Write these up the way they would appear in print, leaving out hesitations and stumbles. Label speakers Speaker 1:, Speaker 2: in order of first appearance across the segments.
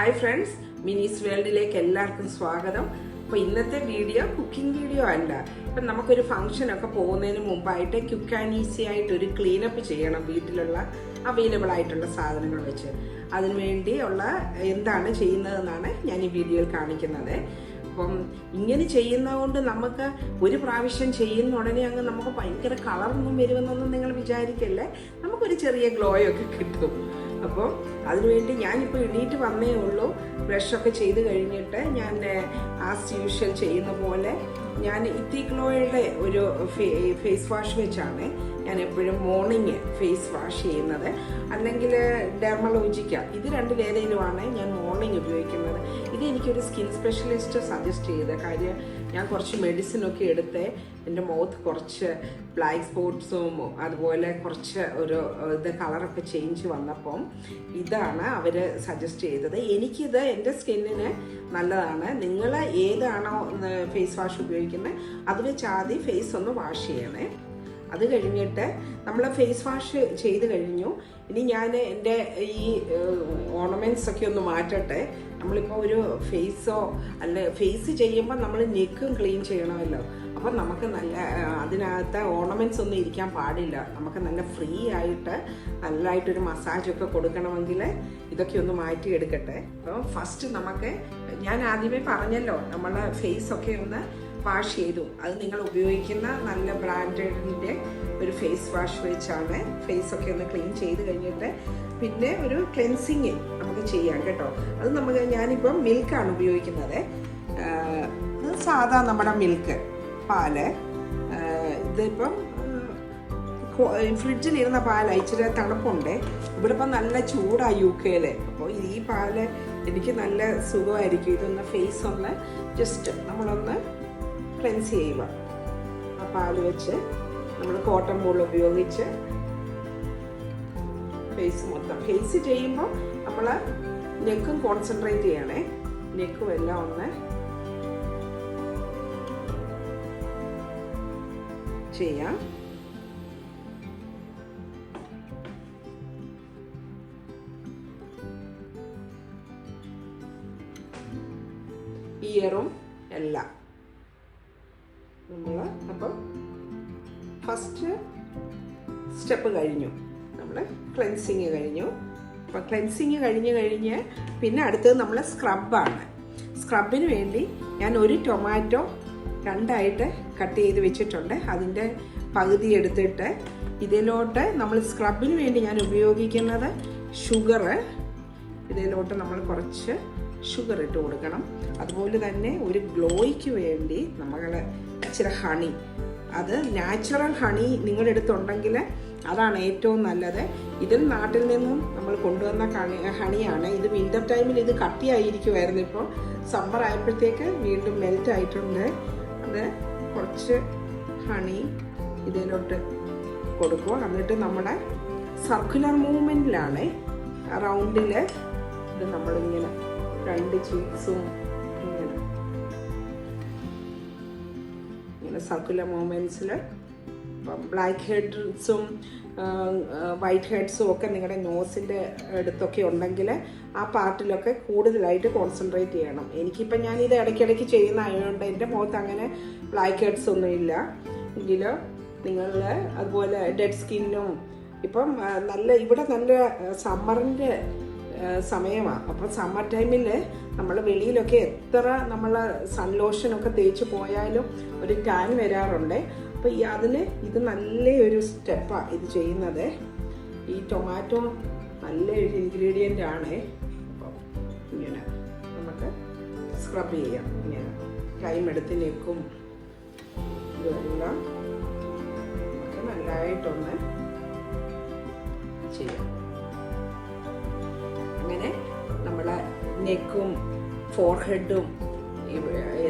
Speaker 1: Hi friends, മിനീസ് വേൾഡിലേക്ക് എല്ലാവർക്കും സ്വാഗതം. അപ്പോൾ ഇന്നത്തെ വീഡിയോ കുക്കിംഗ് വീഡിയോ അല്ല. ഇപ്പം നമുക്കൊരു ഫംഗ്ഷനൊക്കെ പോകുന്നതിന് മുമ്പായിട്ട് ക്വിക്ക് ആൻഡ് ഈസി ആയിട്ട് ഒരു ക്ലീനപ്പ് ചെയ്യണം വീട്ടിലുള്ള അവൈലബിൾ ആയിട്ടുള്ള സാധനങ്ങൾ വെച്ച്. അതിനുവേണ്ടി ഉള്ള എന്താണ് ചെയ്യുന്നതെന്നാണ് ഞാൻ ഈ വീഡിയോയിൽ കാണിക്കുന്നത്. അപ്പം ഇങ്ങനെ ചെയ്യുന്നതുകൊണ്ട് നമുക്ക് ഒരു പ്രാവശ്യം ചെയ്യുന്ന ഉടനെ അങ്ങ് നമുക്ക് ഭയങ്കര കളറൊന്നും വരുമെന്നൊന്നും നിങ്ങൾ വിചാരിക്കല്ലേ. നമുക്കൊരു ചെറിയ ഗ്ലോയൊക്കെ കിട്ടും. അപ്പോൾ അതിനുവേണ്ടി ഞാനിപ്പോൾ എണീറ്റ് വന്നേ ഉള്ളൂ. ബ്രഷൊക്കെ ചെയ്ത് കഴിഞ്ഞിട്ട് ഞാൻ ആസ് യൂഷ്വൽ ചെയ്യുന്ന പോലെ ഞാൻ ഇത്തിഗ്ലോയുടെ ഒരു ഫേസ് വാഷ് വെച്ചാണ് ഞാൻ എപ്പോഴും മോർണിംഗ് ഫേസ് വാഷ് ചെയ്യുന്നത്. അല്ലെങ്കിൽ ഡെർമലോജിക്ക, ഇത് രണ്ടിലേതെങ്കിലുമാണ് ഞാൻ മോർണിംഗ് ഉപയോഗിക്കുന്നത്. ഇത് എനിക്കൊരു സ്കിൻ സ്പെഷ്യലിസ്റ്റ് സജസ്റ്റ് ചെയ്ത കാര്യം. ഞാൻ കുറച്ച് മെഡിസിനൊക്കെ എടുത്ത് എൻ്റെ മുഖത്ത് കുറച്ച് ബ്ലാക്ക് സ്പോട്ട്സും അതുപോലെ കുറച്ച് ഒരു കളറൊക്കെ ചേഞ്ച് വന്നപ്പം ഇതാണ് അവർ സജസ്റ്റ് ചെയ്തത്. എനിക്കിത് എൻ്റെ സ്കിന്നിന് നല്ലതാണ്. നിങ്ങൾ ഏതാണോ ഫേസ് വാഷ് ഉപയോഗിക്കുന്നത് അത് വെച്ച് ആദ്യം ഫേസ് ഒന്ന് വാഷ് ചെയ്യണേ. അത് കഴിഞ്ഞിട്ട് നമ്മൾ ഫേസ് വാഷ് ചെയ്ത് കഴിഞ്ഞു. ഇനി ഞാൻ എൻ്റെ ഈ ഓർണമെൻറ്റ്സ് ഒക്കെ ഒന്ന് മാറ്റട്ടെ. നമ്മളിപ്പോൾ ഒരു ഫേസോ അല്ല ഫേസ് ചെയ്യുമ്പോൾ നമ്മൾ നെക്കും ക്ലീൻ ചെയ്യണമല്ലോ. അപ്പം നമുക്ക് നല്ല അതിനകത്ത് ഓർണമെൻറ്റ്സ് ഒന്നും ഇരിക്കാൻ പാടില്ല. നമുക്ക് നല്ല ഫ്രീ ആയിട്ട് നല്ലതായിട്ടൊരു മസാജൊക്കെ കൊടുക്കണമെങ്കിൽ ഇതൊക്കെ ഒന്ന് മാറ്റിയെടുക്കട്ടെ. അപ്പോൾ ഫസ്റ്റ് നമുക്ക് ഞാൻ ആദ്യമേ പറഞ്ഞല്ലോ, നമ്മളെ ഫേസൊക്കെ ഒന്ന് വാഷ് ചെയ്തു. അത് നിങ്ങൾ ഉപയോഗിക്കുന്ന നല്ല ബ്രാൻഡഡിൻ്റെ ഒരു ഫേസ് വാഷ് വെച്ചാണ് ഫേസൊക്കെ ഒന്ന് ക്ലീൻ ചെയ്ത് കഴിഞ്ഞിട്ട് പിന്നെ ഒരു ക്ലെൻസിങ് നമുക്ക് ചെയ്യാം കേട്ടോ. അത് ഞാനിപ്പം മിൽക്കാണ് ഉപയോഗിക്കുന്നത്. സാധാ നമ്മുടെ മിൽക്ക് പാല്. ഇതിപ്പം ഫ്രിഡ്ജിലിരുന്ന പാല് ഇച്ചിരി തണുപ്പുണ്ട്. ഇവിടെ ഇപ്പം നല്ല ചൂടാണ് UK-ൽ. അപ്പോൾ ഈ പാല് എനിക്ക് നല്ല സുഖമായിരിക്കും. ഇതൊന്ന് ഫേസ് ഒന്ന് ജസ്റ്റ് നമ്മളൊന്ന് ക്ലെൻസ് ചെയ്യുക. ആ പാല് വെച്ച് നമ്മൾ കോട്ടൺ ബോൾ ഉപയോഗിച്ച് ഫേസ് മൊത്തം ഫേസ് ചെയ്യുമ്പോൾ നമ്മൾ നെക്കും കോൺസെൻട്രേറ്റ് ചെയ്യണേ. നെക്കും എല്ലാം ഒന്ന് ചെയ്യാം. ഇയറും എല്ലാം നമ്മൾ അപ്പം ഫസ്റ്റ് സ്റ്റെപ്പ് കഴിഞ്ഞു. നമ്മൾ ക്ലെൻസിങ് കഴിഞ്ഞു. അപ്പം ക്ലെൻസിങ് കഴിഞ്ഞ് പിന്നെ അടുത്തത് നമ്മൾ സ്ക്രബാണ്. സ്ക്രബിന് വേണ്ടി ഞാൻ ഒരു ടൊമാറ്റോ രണ്ടായിട്ട് കട്ട് ചെയ്ത് വെച്ചിട്ടുണ്ട്. അതിൻ്റെ പകുതി എടുത്തിട്ട് ഇതിലോട്ട് നമ്മൾ സ്ക്രബിന് വേണ്ടി ഞാൻ ഉപയോഗിക്കുന്നത് ഷുഗർ. ഇതിലോട്ട് നമ്മൾ കുറച്ച് ഷുഗർ ഇട്ട് കൊടുക്കണം. അതുപോലെ തന്നെ ഒരു ഗ്ലോയ്ക്ക് വേണ്ടി നമ്മൾ ഇച്ചിരി ഹണി, അത് നാച്ചുറൽ ഹണി നിങ്ങളുടെ അടുത്തുണ്ടെങ്കിൽ അതാണ് ഏറ്റവും നല്ലത്. ഇതിൽ നാട്ടിൽ നിന്നും നമ്മൾ കൊണ്ടുവന്ന ഹണിയാണ്. ഇത് വിൻ്റർ ടൈമിൽ ഇത് കട്ടിയായിരിക്കുമായിരുന്നു. ഇപ്പോൾ സമ്മർ ആയപ്പോഴത്തേക്ക് വീണ്ടും മെൽറ്റ് ആയിട്ടുണ്ട്. അത് കുറച്ച് ഹണി ഇതിലോട്ട് കൊടുക്കുക. എന്നിട്ട് നമ്മുടെ സർക്കുലർ മൂവ്മെൻറ്റിലാണ് റൗണ്ടിൽ ഇത് നമ്മളിങ്ങനെ രണ്ട് ചീക്സും ഇങ്ങനെ സർക്കുലർ മൂവ്മെൻറ്റ്സിൽ ഇപ്പം ബ്ലാക്ക് ഹെഡ്സും വൈറ്റ് ഹെഡ്സും ഒക്കെ നിങ്ങളുടെ നോസിൻ്റെ അടുത്തൊക്കെ ഉണ്ടെങ്കിൽ ആ പാർട്ടിലൊക്കെ കൂടുതലായിട്ട് കോൺസെൻട്രേറ്റ് ചെയ്യണം. എനിക്കിപ്പം ഞാനിത് ഇടയ്ക്കിടയ്ക്ക് ചെയ്യുന്നതായതുകൊണ്ട് എൻ്റെ മുഖത്ത് അങ്ങനെ ബ്ലാക്ക് ഹെഡ്സ് ഒന്നും ഇല്ല. എങ്കിൽ നിങ്ങൾ അതുപോലെ ഡെഡ് സ്കിന്നും ഇപ്പം ഇവിടെ നല്ല സമ്മറിൻ്റെ സമയമാണ്. അപ്പം സമ്മർ ടൈമിൽ നമ്മൾ വെളിയിലൊക്കെ എത്ര നമ്മൾ സൺ ലോഷനൊക്കെ തേച്ച് പോയാലും ഒരു ടാൻ വരാറുണ്ട്. അപ്പോൾ അതിന് ഇത് നല്ലൊരു സ്റ്റെപ്പാണ് ഇത് ചെയ്യുന്നത്. ഈ ടൊമാറ്റോ നല്ലൊരു ഇൻഗ്രീഡിയൻ്റ് ആണ്. അപ്പം ഇങ്ങനെ നമുക്ക് സ്ക്രബ് ചെയ്യാം. ഇങ്ങനെ ടൈം എടുത്ത് നെക്കും ഇതെല്ലാം നമുക്ക് നല്ലതായിട്ടൊന്ന് ചെയ്യാം. അങ്ങനെ നമ്മളെ നെക്കും ഫോർഹെഡും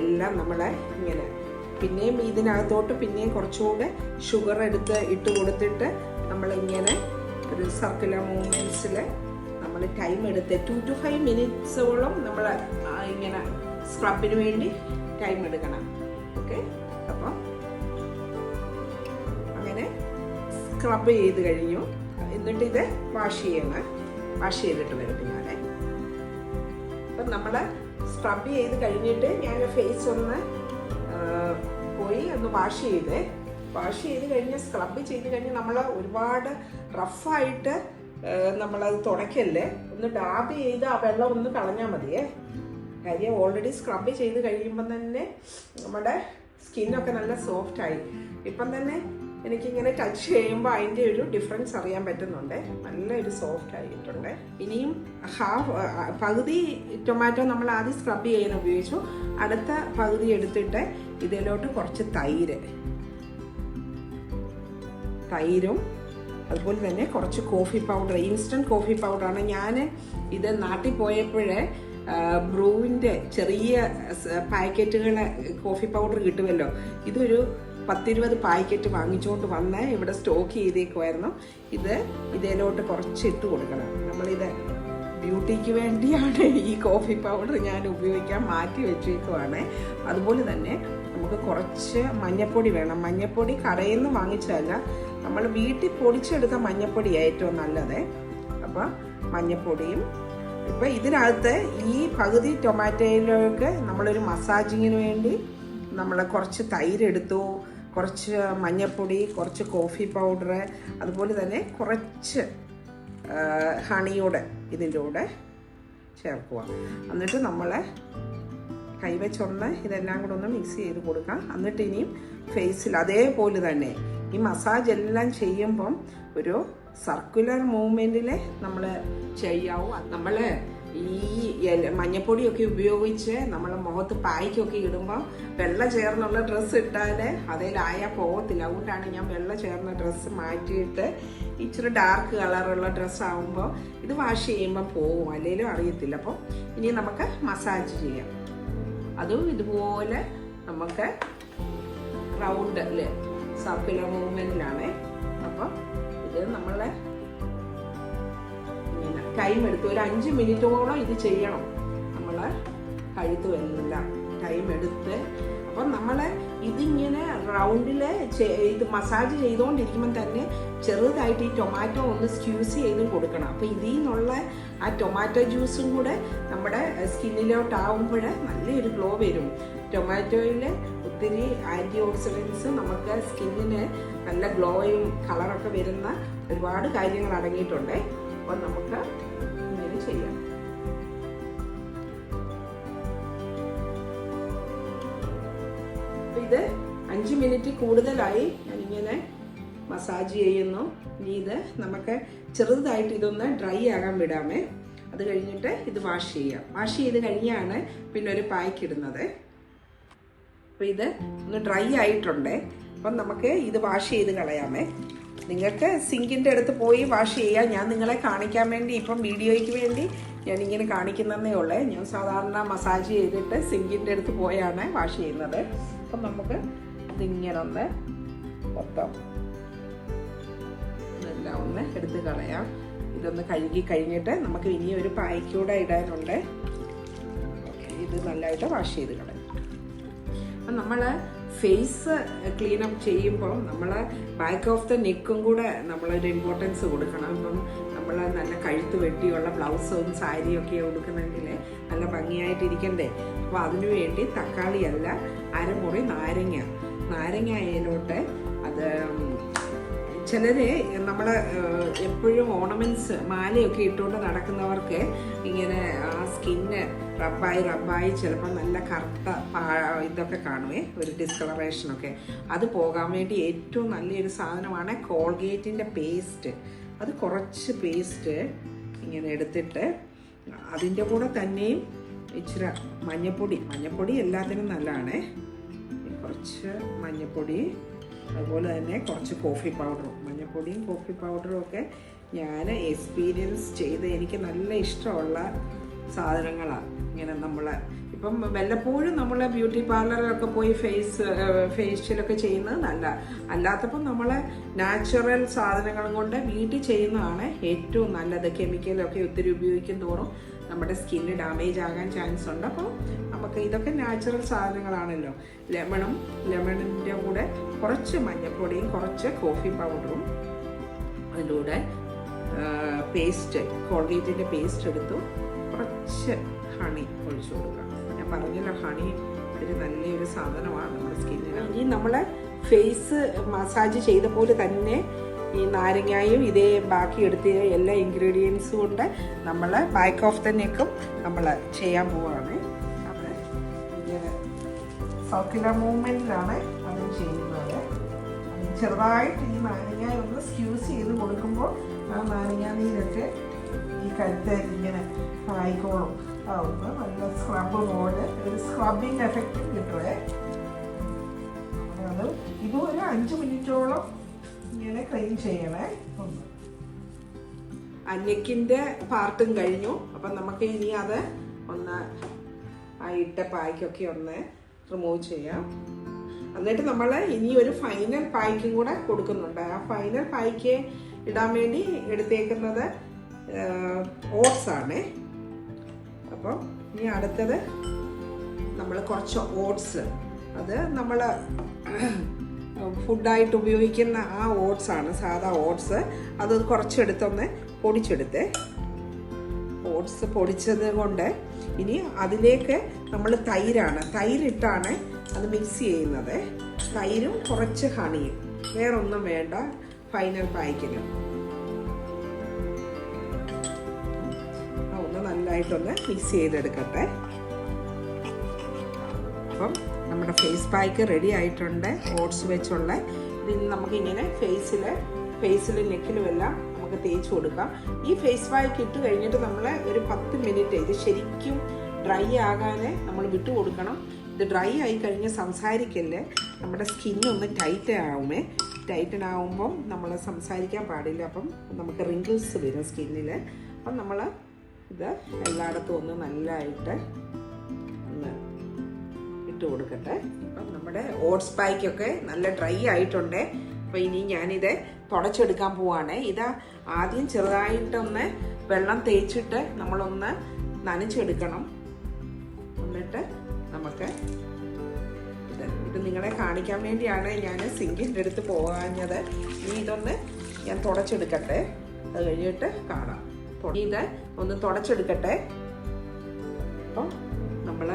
Speaker 1: എല്ലാം നമ്മളെ ഇങ്ങനെ പിന്നെയും ഇതിനകത്തോട്ട് പിന്നെയും കുറച്ചുകൂടെ ഷുഗർ ഇട്ട് കൊടുത്തിട്ട് നമ്മളിങ്ങനെ ഒരു സർക്കുലർ മൂവ്മെൻറ്റ്സിൽ നമ്മൾ ടൈം എടുത്ത് 2 to 5 മിനിറ്റ്സോളം നമ്മൾ ഇങ്ങനെ സ്ക്രബിന് വേണ്ടി ടൈം എടുക്കണം. ഓക്കെ, അപ്പം അങ്ങനെ സ്ക്രബ് ചെയ്ത് കഴിഞ്ഞു. എന്നിട്ട് ഇത് വാഷ് ചെയ്തിട്ട് വരും. പിന്നെ അപ്പം നമ്മൾ സ്ക്രബ് ചെയ്ത് കഴിഞ്ഞിട്ട് ഞാൻ ഫേസ് ഒന്ന് പോയി ഒന്ന് വാഷ് ചെയ്ത് കഴിഞ്ഞ് സ്ക്രബ് ചെയ്ത് കഴിഞ്ഞ് നമ്മൾ ഒരുപാട് റഫായിട്ട് നമ്മളത് തുടയ്ക്കല്ലേ, ഒന്ന് ഡാബ് ചെയ്ത് ആ വെള്ളം ഒന്ന് കളഞ്ഞാൽ മതിയേ. കാര്യം ഓൾറെഡി സ്ക്രബ് ചെയ്ത് കഴിയുമ്പം തന്നെ നമ്മുടെ സ്കിന്നൊക്കെ നല്ല സോഫ്റ്റായി. ഇപ്പം തന്നെ എനിക്കിങ്ങനെ ടച്ച് ചെയ്യുമ്പോൾ അതിൻ്റെ ഒരു ഡിഫറൻസ് അറിയാൻ പറ്റുന്നുണ്ട്. നല്ലൊരു സോഫ്റ്റ് ആയിട്ടുണ്ട്. ഇനിയും പകുതി ടൊമാറ്റോ നമ്മൾ ആദ്യം സ്ക്രബ് ചെയ്യാൻ ഉപയോഗിച്ചു. അടുത്ത പകുതി എടുത്തിട്ട് ഇതിലോട്ട് കുറച്ച് തൈരും അതുപോലെ തന്നെ കുറച്ച് കോഫി പൗഡർ, ഇൻസ്റ്റൻറ്റ് കോഫി പൗഡറാണ്. ഞാൻ ഇത് നാട്ടിൽ പോയപ്പോഴേ ബ്രൂവിൻ്റെ ചെറിയ പാക്കറ്റുകൾ കോഫി പൗഡർ കിട്ടുമല്ലോ, ഇതൊരു 10-20 പാക്കറ്റ് വാങ്ങിച്ചുകൊണ്ട് വന്ന് ഇവിടെ സ്റ്റോക്ക് ചെയ്തേക്കുമായിരുന്നു. ഇതിലോട്ട് കുറച്ച് ഇട്ട് കൊടുക്കണം. നമ്മളിത് ബ്യൂട്ടിക്ക് വേണ്ടിയാണ് ഈ കോഫി പൗഡർ ഞാൻ ഉപയോഗിക്കാൻ മാറ്റി വെച്ചേക്കുവാണ്. അതുപോലെ തന്നെ നമുക്ക് കുറച്ച് മഞ്ഞൾപ്പൊടി വേണം. മഞ്ഞൾപ്പൊടി കടയിൽ നിന്ന് വാങ്ങിച്ചതല്ല, നമ്മൾ വീട്ടിൽ പൊടിച്ചെടുത്ത മഞ്ഞൾപ്പൊടിയാണ് ഏറ്റവും നല്ലത്. അപ്പോൾ മഞ്ഞൾപ്പൊടിയും ഇപ്പം ഇതിനകത്ത് ഈ പകുതി ടൊമാറ്റോയിലേക്ക് നമ്മളൊരു മസാജിങ്ങിന് വേണ്ടി നമ്മൾ കുറച്ച് തൈരെടുത്തു, കുറച്ച് മഞ്ഞൾപ്പൊടി, കുറച്ച് കോഫി പൗഡർ, അതുപോലെ തന്നെ കുറച്ച് ഹണിയോടെ ഇതിൻ്റെ കൂടെ ചേർക്കുക. എന്നിട്ട് നമ്മൾ കൈവച്ചൊന്ന് ഇതെല്ലാം കൂടെ ഒന്ന് മിക്സ് ചെയ്ത് കൊടുക്കാം. എന്നിട്ട് ഇനിയും ഫേസിൽ അതേപോലെ തന്നെ ഈ മസാജ് എല്ലാം ചെയ്യുമ്പം ഒരു സർക്കുലർ മൂവ്മെൻറ്റിൽ നമ്മൾ ചെയ്യാവും. നമ്മൾ ഈ മഞ്ഞപ്പൊടിയൊക്കെ ഉപയോഗിച്ച് നമ്മൾ മുഖത്ത് പായ്ക്കൊക്കെ ഇടുമ്പോൾ വെള്ള ചേർന്നുള്ള ഡ്രസ്സ് ഇട്ടാൽ അതിലായാൽ പോകത്തില്ല. അതുകൊണ്ടാണ് ഞാൻ വെള്ള ചേർന്ന ഡ്രസ്സ് മാറ്റിയിട്ട് ഇച്ചിരി ഡാർക്ക് കളറുള്ള ഡ്രസ്സാകുമ്പോൾ ഇത് വാഷ് ചെയ്യുമ്പോൾ പോകും, അല്ലെങ്കിലും അറിയത്തില്ല. അപ്പോൾ ഇനി നമുക്ക് മസാജ് ചെയ്യാം. അതും ഇതുപോലെ നമുക്ക് റൗണ്ട് അല്ലേ, സർക്കുലർ മൂവ്മെൻറ്റിലാണ്. അപ്പോൾ ഇത് നമ്മൾ ടൈം എടുത്ത് ഒരു 5 മിനിറ്റോളം ഇത് ചെയ്യണം. നമ്മൾ കഴുത്തുമെല്ലാം ടൈം എടുത്ത്. അപ്പം നമ്മൾ ഇതിങ്ങനെ റൗണ്ടിൽ ഇത് മസാജ് ചെയ്തുകൊണ്ടിരിക്കുമ്പോൾ തന്നെ ചെറുതായിട്ട് ഈ ടൊമാറ്റോ ഒന്ന് സ്ക്യൂസ് ചെയ്ത് കൊടുക്കണം. അപ്പോൾ ഇതിൽ നിന്നുള്ള ആ ടൊമാറ്റോ ജ്യൂസും കൂടെ നമ്മുടെ സ്കിന്നിലോട്ടാവുമ്പോൾ നല്ലൊരു ഗ്ലോ വരും. ടൊമാറ്റോയിൽ ഒത്തിരി ആൻറ്റി ഓക്സിഡൻസ് നമുക്ക് സ്കിന്നിന് നല്ല ഗ്ലോയും കളറൊക്കെ വരുന്ന ഒരുപാട് കാര്യങ്ങൾ അടങ്ങിയിട്ടുണ്ട്. അപ്പോൾ നമുക്ക് ഇങ്ങനെ ചെയ്യാം. ഇത് 5 മിനിറ്റ് കൂടുതലായി ഞാനിങ്ങനെ മസാജ് ചെയ്യുന്നു. ഇനി ഇത് നമുക്ക് ചെറുതായിട്ട് ഇതൊന്ന് ഡ്രൈ ആകാൻ വിടാമേ. അത് കഴിഞ്ഞിട്ട് ഇത് വാഷ് ചെയ്യാം. വാഷ് ചെയ്ത് കഴിഞ്ഞാണ് പിന്നെ ഒരു പായ്ക്ക് ഇടുന്നത്. അപ്പോൾ ഇത് ഒന്ന് ഡ്രൈ ആയിട്ടുണ്ട്. അപ്പം നമുക്ക് ഇത് വാഷ് ചെയ്ത് കളയാമേ. നിങ്ങൾക്ക് സിങ്കിൻ്റെ അടുത്ത് പോയി വാഷ് ചെയ്യാം. ഞാൻ നിങ്ങളെ കാണിക്കാൻ വേണ്ടി ഇപ്പം വീഡിയോയ്ക്ക് വേണ്ടി ഞാനിങ്ങനെ കാണിക്കുന്നതേ ഉള്ളേ. ഞാൻ സാധാരണ മസാജ് ചെയ്തിട്ട് സിങ്കിൻ്റെ അടുത്ത് പോയാണ് വാഷ് ചെയ്യുന്നത്. അപ്പം നമുക്ക് ഇതിങ്ങനെ ഒന്ന് മൊത്തം ഇതെല്ലാം ഒന്ന് എടുത്ത് കളയാം. ഇതൊന്ന് കഴുകി കഴിഞ്ഞിട്ട് നമുക്ക് ഇനി ഒരു പായ്ക്കൂടെ ഇടാനുണ്ട്. ഓക്കെ, ഇത് നല്ലതായിട്ട് വാഷ് ചെയ്ത് കളയാം. അപ്പം നമ്മൾ ഫേസ് ക്ലീനപ്പ് ചെയ്യുമ്പോൾ നമ്മൾ ബാക്ക് ഓഫ് ദ നെക്കും കൂടെ നമ്മളൊരു ഇമ്പോർട്ടൻസ് കൊടുക്കണം. ഇപ്പം നമ്മൾ നല്ല കഴുത്ത് വെട്ടിയുള്ള ബ്ലൗസും സാരിയൊക്കെ ഉടുക്കുന്നെങ്കിൽ നല്ല ഭംഗിയായിട്ടിരിക്കണ്ടേ. അപ്പോൾ അതിനു വേണ്ടി തക്കാളിയല്ല, അരമുറി നാരങ്ങ അതിലോട്ട് അത് ചിലർ നമ്മൾ എപ്പോഴും ഓർണമെൻറ്റ്സ് മാലയൊക്കെ ഇട്ടുകൊണ്ട് നടക്കുന്നവർക്ക് ഇങ്ങനെ ആ സ്കിന്ന് റബ്ബായി ചിലപ്പോൾ നല്ല കറുത്ത ഇതൊക്കെ കാണുമേ, ഒരു ഡിസ്കളറേഷനൊക്കെ. അത് പോകാൻ വേണ്ടി ഏറ്റവും നല്ലൊരു സാധനമാണ് കോൾഗേറ്റിൻ്റെ പേസ്റ്റ്. അത് കുറച്ച് പേസ്റ്റ് ഇങ്ങനെ എടുത്തിട്ട് അതിൻ്റെ കൂടെ തന്നെയും ഇച്ചിരി മഞ്ഞപ്പൊടി എല്ലാത്തിനും നല്ലതാണ്. കുറച്ച് മഞ്ഞപ്പൊടി, അതുപോലെ തന്നെ കുറച്ച് കോഫി പൗഡറും. മഞ്ഞപ്പൊടിയും കോഫി പൗഡറും ഒക്കെ ഞാൻ എക്സ്പീരിയൻസ് ചെയ്ത് എനിക്ക് നല്ല ഇഷ്ടമുള്ള സാധനങ്ങളാണ്. ഇങ്ങനെ നമ്മൾ ഇപ്പം വല്ലപ്പോഴും നമ്മൾ ബ്യൂട്ടി പാർലറിലൊക്കെ പോയി ഫേഷ്യലൊക്കെ ചെയ്യുന്നത് നല്ല. അല്ലാത്തപ്പം നമ്മൾ നാച്ചുറൽ സാധനങ്ങളും കൊണ്ട് വീട്ടിൽ ചെയ്യുന്നതാണ് ഏറ്റവും നല്ലത്. കെമിക്കലൊക്കെ ഒത്തിരി ഉപയോഗിക്കും തോറും നമ്മുടെ സ്കിന്ന് ഡാമേജ് ആകാൻ ചാൻസ് ഉണ്ട്. അപ്പോൾ നമുക്ക് ഇതൊക്കെ നാച്ചുറൽ സാധനങ്ങളാണല്ലോ. ലെമണിൻ്റെ കൂടെ കുറച്ച് മഞ്ഞൾപ്പൊടിയും കുറച്ച് കോഫി പൗഡറും അതിൻ്റെ കൂടെ പേസ്റ്റ്, കോൾഗേറ്റിൻ്റെ പേസ്റ്റ് എടുത്തു, കുറച്ച് ഹണി ഒഴിച്ചു കൊടുക്കാം. ഞാൻ പറഞ്ഞല്ലോ, ഹണി ഒരു നല്ലൊരു സാധനമാണ് നമ്മുടെ സ്കിന്നിന്. ഇനി നമ്മൾ ഫേസ് മസാജ് ചെയ്ത പോലെ തന്നെ ഈ നാരങ്ങയും ഇതേ ബാക്കി എടുത്ത എല്ലാ ഇൻഗ്രീഡിയൻസും കൊണ്ട് നമ്മൾ ബാക്ക് ഓഫ് ദ നെക്കും നമ്മൾ ചെയ്യാൻ പോവുകയാണ്. അത് ഇങ്ങനെ സർക്കുലർ മൂവ്മെൻറ്റിലാണ് അത് ചെയ്യുന്നത്. ചെറുതായിട്ട് ഈ നാരങ്ങ ഒന്ന് സ്ക്യൂസ് ചെയ്ത് കൊടുക്കുമ്പോൾ ആ നാരങ്ങ നീരൊക്കെ ഈ കഴുത്ത് ഇങ്ങനെ ആയിക്കോളും. അതൊന്ന് നല്ല സ്ക്രബ് പോലെ ഒരു സ്ക്രബിങ് എഫക്റ്റ് കിട്ടുമേ. അത് ഇതൊരു 5 മിനിറ്റോളം ഇങ്ങനെ ക്ലീൻ ചെയ്യണേ. ഒന്ന് നെക്കിൻ്റെ പാർട്ടും കഴിഞ്ഞു. അപ്പം നമുക്ക് ഇനി അത് ഒന്ന് ആ ഇട്ട പായ്ക്കൊക്കെ ഒന്ന് റിമൂവ് ചെയ്യാം. എന്നിട്ട് നമ്മൾ ഇനി ഒരു ഫൈനൽ പായ്ക്കും കൂടെ കൊടുക്കുന്നുണ്ട്. ആ ഫൈനൽ പായ്ക്ക് ഇടാൻ വേണ്ടി എടുത്തേക്കുന്നത് ഓട്സ് ആണ്. അപ്പോൾ ഇനി അടുത്തത് നമ്മൾ കുറച്ച് ഓട്സ്, അത് നമ്മൾ ഫുഡായിട്ട് ഉപയോഗിക്കുന്ന ആ ഓട്സ് ആണ്, സാധാ ഓട്സ്. അത് കുറച്ചെടുത്തൊന്ന് പൊടിച്ചെടുത്ത്, ഓട്സ് പൊടിച്ചത് കൊണ്ട് ഇനി അതിലേക്ക് നമ്മൾ തൈരിട്ടാണ് അത് മിക്സ് ചെയ്യുന്നത്. തൈരും കുറച്ച് ഹണിയും, വേറൊന്നും വേണ്ട ഫൈനൽ പായ്ക്കിന്. ഒന്ന് നല്ലതായിട്ടൊന്ന് മിക്സ് ചെയ്തെടുക്കട്ടെ. അപ്പം നമ്മുടെ ഫേസ് പായ്ക്ക് റെഡി ആയിട്ടുണ്ട്, ഓട്സ് വെച്ചുള്ള. ഇതിന് നമുക്കിങ്ങനെ ഫേസിലും നെക്കിലും എല്ലാം നമുക്ക് തേച്ച് കൊടുക്കാം. ഈ ഫേസ് പായ്ക്ക് ഇട്ട് കഴിഞ്ഞിട്ട് നമ്മൾ ഒരു 10 മിനിറ്റ് ഇത് ശരിക്കും ഡ്രൈ ആകാൻ നമ്മൾ വിട്ടു കൊടുക്കണം. ഇത് ഡ്രൈ ആയി കഴിഞ്ഞ് സംസാരിക്കല്ലേ, നമ്മുടെ സ്കിന്നൊന്ന് ടൈറ്റൻ ആവുമ്പം നമ്മൾ സംസാരിക്കാൻ പാടില്ല. അപ്പം നമുക്ക് റിങ്കിൾസ് വരും സ്കിന്നിൽ. അപ്പം നമ്മൾ ഇത് എല്ലായിടത്തും ഒന്ന് നല്ലതായിട്ട് ഒന്ന് ഇട്ട് കൊടുക്കട്ടെ. ഇപ്പം നമ്മുടെ ഓട്സ് പായ്ക്കൊക്കെ നല്ല ഡ്രൈ ആയിട്ടുണ്ട്. അപ്പോൾ ഇനി ഞാനിത് തുടച്ചെടുക്കാൻ പോവാണ്. ഇത് ആദ്യം ചെറുതായിട്ടൊന്ന് വെള്ളം തേച്ചിട്ട് നമ്മളൊന്ന് നനച്ചെടുക്കണം. എന്നിട്ട് നമുക്ക് ഇത് നിങ്ങളെ കാണിക്കാൻ വേണ്ടിയാണ് ഞാൻ സിങ്കിൻ്റെ അടുത്ത് പോകാഞ്ഞത്. ഇനി ഇതൊന്ന് ഞാൻ തുടച്ചെടുക്കട്ടെ, അത് കഴിഞ്ഞിട്ട് കാണാം. ഇത് ഒന്ന് തുടച്ചെടുക്കട്ടെ. അപ്പം നമ്മൾ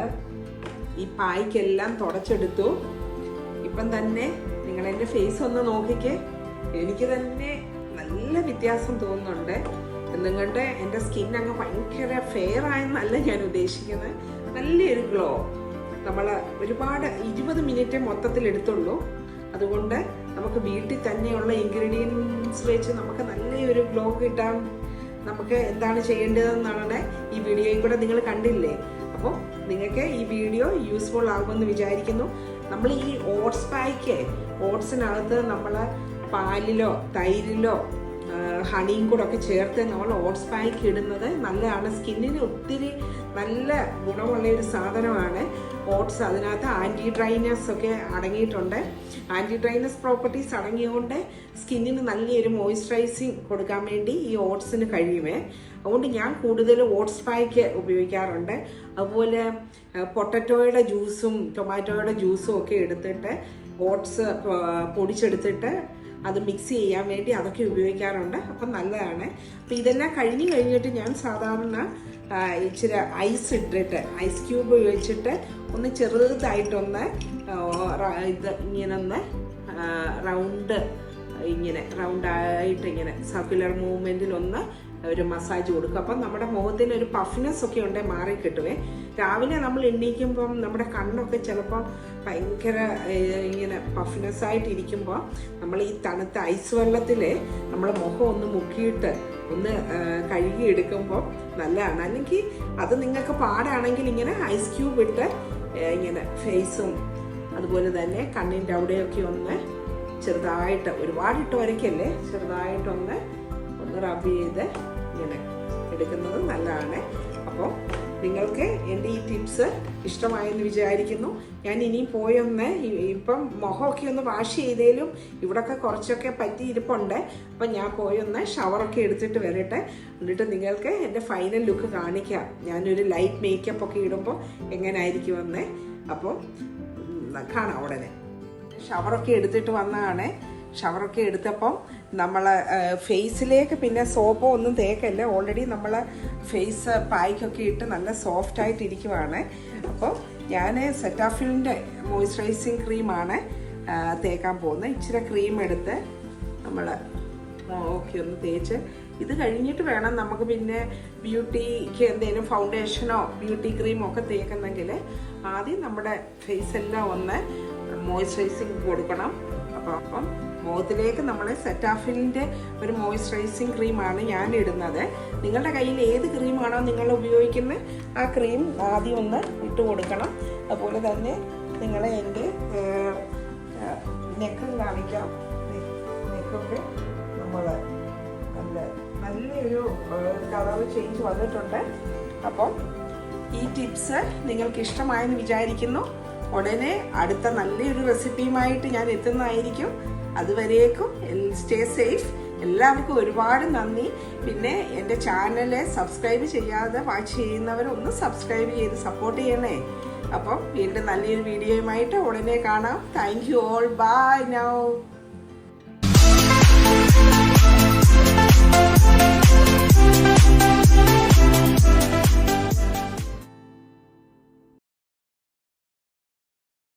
Speaker 1: ഈ പായ്ക്കെല്ലാം തുടച്ചെടുത്തു. ഇപ്പം തന്നെ നിങ്ങളെൻ്റെ ഫേസ് ഒന്ന് നോക്കിക്കേ, എനിക്ക് തന്നെ നല്ല വ്യത്യാസം തോന്നുന്നുണ്ട്. എന്നുകൊണ്ട് എൻ്റെ സ്കിൻ അങ്ങ് ഭയങ്കര ഫെയർ ആയെന്നല്ല ഞാൻ ഉദ്ദേശിക്കുന്നത്, നല്ലൊരു ഗ്ലോ. നമ്മൾ ഒരുപാട് 20 മിനിറ്റ് മൊത്തത്തിൽ എടുത്തുള്ളൂ. അതുകൊണ്ട് നമുക്ക് വീട്ടിൽ തന്നെയുള്ള ഇൻഗ്രീഡിയൻസ് വെച്ച് നമുക്ക് നല്ലൊരു ഗ്ലോ കിട്ടാൻ നമുക്ക് എന്താണ് ചെയ്യേണ്ടതെന്നാണ് ഈ വീഡിയോയിൽ കൂടെ നിങ്ങൾ കണ്ടില്ലേ. അപ്പോൾ നിങ്ങൾക്ക് ഈ വീഡിയോ യൂസ്ഫുൾ ആകുമെന്ന് വിചാരിക്കുന്നു. നമ്മൾ ഈ ഓട്സ് പായ്ക്ക്, ഓട്സിനകത്ത് നമ്മൾ പാലിലോ തൈരിലോ ഹണിയും കൂടെ ഒക്കെ ചേർത്ത് നമ്മൾ ഓട്സ് പായ്ക്ക് ഇടുന്നത് നല്ലതാണ്. സ്കിന്നിന് ഒത്തിരി നല്ല ഗുണമുള്ള ഒരു സാധനമാണ് ഓട്സ്. അതിനകത്ത് ആൻറ്റി ഡ്രൈനസ് ഒക്കെ അടങ്ങിയിട്ടുണ്ട്. ആൻറ്റി ഡ്രൈനസ് പ്രോപ്പർട്ടീസ് അടങ്ങിയതുകൊണ്ട് സ്കിന്നിന് നല്ലൊരു മോയ്സ്ചറൈസിങ് കൊടുക്കാൻ വേണ്ടി ഈ ഓട്സിന് കഴിയുമേ. അതുകൊണ്ട് ഞാൻ കൂടുതൽ ഓട്സ് പായ്ക്ക് ഉപയോഗിക്കാറുണ്ട്. അതുപോലെ പൊട്ടറ്റോയുടെ ജ്യൂസും ടൊമാറ്റോയുടെ ജ്യൂസും ഒക്കെ എടുത്തിട്ട് ഓട്സ് പൊടിച്ചെടുത്തിട്ട് അത് മിക്സ് ചെയ്യാൻ വേണ്ടി അതൊക്കെ ഉപയോഗിക്കാറുണ്ട്. അപ്പം നല്ലതാണ്. അപ്പം ഇതെല്ലാം കഴിഞ്ഞിട്ട് ഞാൻ സാധാരണ ഇച്ചിരി ഐസ് ഇട്ടിട്ട്, ഐസ് ക്യൂബ് വെച്ചിട്ട് ഒന്ന് ചെറുതായിട്ടൊന്ന് ഇത് ഇങ്ങനെ റൗണ്ടായിട്ട് ഇങ്ങനെ സർക്കുലർ മൂവ്മെൻറ്റിലൊന്ന് ഒരു മസാജ് കൊടുക്കും. അപ്പം നമ്മുടെ മുഖത്തിന് ഒരു പഫ്നെസ് ഒക്കെ ഉണ്ടെങ്കിൽ മാറി കിട്ടുവേ. രാവിലെ നമ്മൾ എണ്ണീക്കുമ്പം നമ്മുടെ കണ്ണൊക്കെ ചിലപ്പോൾ ഭയങ്കര ഇങ്ങനെ പഫ്നെസ് ആയിട്ടിരിക്കുമ്പോൾ നമ്മൾ ഈ തണുത്ത ഐസ് വെള്ളത്തിൽ നമ്മൾ മുഖം ഒന്ന് മുക്കിയിട്ട് ഒന്ന് കഴുകിയെടുക്കുമ്പോൾ നല്ലതാണ്. അല്ലെങ്കിൽ അത് നിങ്ങൾക്ക് പാടാണെങ്കിൽ ഇങ്ങനെ ഐസ് ക്യൂബ് ഇട്ട് ഇങ്ങനെ ഫേസും അതുപോലെ തന്നെ കണ്ണിൻ്റെ അവിടെയൊക്കെ ഒന്ന് ചെറുതായിട്ട്, ഒരുപാടിട്ട് വരയ്ക്കല്ലേ, ചെറുതായിട്ടൊന്ന് റബ് ചെയ്ത് ഇങ്ങനെ എടുക്കുന്നത് നല്ലതാണ്. അപ്പോൾ നിങ്ങൾക്ക് എൻ്റെ ഈ ടിപ്സ് ഇഷ്ടമായെന്ന് വിചാരിക്കുന്നു. ഞാൻ ഇനിയും പോയൊന്ന് ഇപ്പം മുഖമൊക്കെ ഒന്ന് വാഷ് ചെയ്തേലും ഇവിടെയൊക്കെ കുറച്ചൊക്കെ പറ്റിയിരിപ്പുണ്ട്. അപ്പം ഞാൻ പോയൊന്ന് ഷവറൊക്കെ എടുത്തിട്ട് വരട്ടെ. എന്നിട്ട് നിങ്ങൾക്ക് എൻ്റെ ഫൈനൽ ലുക്ക് കാണിക്കാം. ഞാനൊരു ലൈറ്റ് മേക്കപ്പ് ഒക്കെ ഇടുമ്പോൾ എങ്ങനെയായിരിക്കുമെന്ന്. അപ്പോൾ കാണാം ഉടനെ. ഷവറൊക്കെ എടുത്തിട്ട് വന്നതാണ്. ഷവറൊക്കെ എടുത്തപ്പം നമ്മൾ ഫേസിലേക്ക് പിന്നെ സോപ്പോ ഒന്നും തേക്കല്ല. ഓൾറെഡി നമ്മൾ ഫേസ് പായ്ക്കൊക്കെ ഇട്ട് നല്ല സോഫ്റ്റായിട്ട് ഇരിക്കുവാണ്. അപ്പോൾ ഞാൻ സെറ്റാഫിലിൻ്റെ മോയ്സ്ചറൈസിങ് ക്രീമാണ് തേക്കാൻ പോകുന്നത്. ഇച്ചിരി ക്രീം എടുത്ത് നമ്മൾ ഒന്ന് തേച്ച് ഇത് കഴിഞ്ഞിട്ട് വേണം നമുക്ക് പിന്നെ ബ്യൂട്ടിക്ക് എന്തെങ്കിലും ഫൗണ്ടേഷനോ ബ്യൂട്ടി ക്രീമോ ഒക്കെ തേക്കുന്നെങ്കിൽ ആദ്യം നമ്മുടെ ഫേസ് എല്ലാം ഒന്ന് മോയ്സ്ചറൈസിങ് കൊടുക്കണം. അപ്പം മുഖത്തിലേക്ക് നമ്മൾ സെറ്റാഫിലിൻ്റെ ഒരു മോയ്സ്ചറൈസിങ് ക്രീമാണ് ഞാൻ ഇടുന്നത്. നിങ്ങളുടെ കയ്യിൽ ഏത് ക്രീമാണോ നിങ്ങൾ ഉപയോഗിക്കുന്നത് ആ ക്രീം ആദ്യം ഒന്ന് ഇട്ട് കൊടുക്കണം. അതുപോലെ തന്നെ നിങ്ങൾ എൻ്റെ നെക്കും കാണിക്കാം. നെക്കൊക്കെ നമ്മൾ നല്ലൊരു കളർ ചേഞ്ച് വന്നിട്ടുണ്ട്. അപ്പം ഈ ടിപ്സ് നിങ്ങൾക്ക് ഇഷ്ടമായെന്ന് വിചാരിക്കുന്നു. ഉടനെ അടുത്ത നല്ലൊരു റെസിപ്പിയുമായിട്ട് ഞാൻ എത്തുന്നതായിരിക്കും. അതുവരേക്കും സ്റ്റേ സേഫ്. എല്ലാവർക്കും ഒരുപാട് നന്ദി. പിന്നെ എൻ്റെ ചാനല് സബ്സ്ക്രൈബ് ചെയ്യാതെ വാച്ച് ചെയ്യുന്നവരൊന്ന് സബ്സ്ക്രൈബ് ചെയ്ത് സപ്പോർട്ട് ചെയ്യണേ. അപ്പം വീണ്ടും നല്ലൊരു വീഡിയോയുമായിട്ട് ഉടനെ കാണാം. Thank you all. Buy now.